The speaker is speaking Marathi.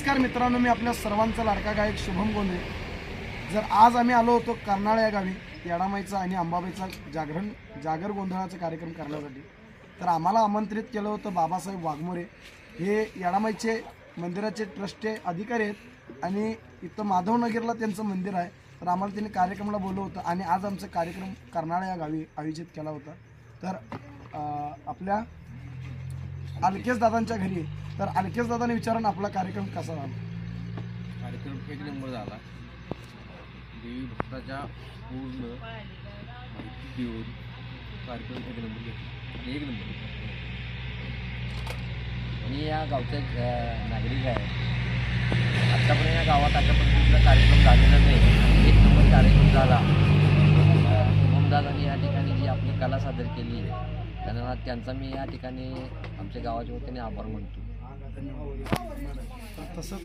नमस्कार मित्रांनो, मी आपल्या सर्वांचा लाडका गायक शुभम गोंधळे. जर आज आम्ही आलो होतो कर्नाळ या गावी येडामाईचा आणि अंबाबाईचा जागर गोंधळाचा कार्यक्रम करण्यासाठी, तर आम्हाला आमंत्रित केलं होतं बाबासाहेब वाघमोरे. हे येडामाईचे मंदिराचे ट्रस्टचे अधिकारी आहेत आणि इथं माधवनगरला त्यांचं मंदिर आहे. तर आम्हाला त्यांनी कार्यक्रमाला बोलवलं होतं आणि आज आमचा कार्यक्रम कर्नाळ या गावी आयोजित केला होता. तर आपल्या अलकेश दादांच्या घरी आहे. तर अलकेश दादाने विचारून आपला कार्यक्रम कसा झाला. कार्यक्रम एक नंबर झाला. देवी भक्ताच्या पूर्ण माहिती देऊन कार्यक्रम एक नंबर घेतला आणि एक नंबर. मी या गावचे नागरिक आहे. आत्तापर्यंत या गावात अशापर्यंत कार्यक्रम झालेला नाही. एक नंबर कार्यक्रम झाला. शुभमदादांनी या ठिकाणी जी आपली कला सादर केली त्यांचा मी या ठिकाणी आमच्या गावाच्या वतीने आभार मानतो. तसंच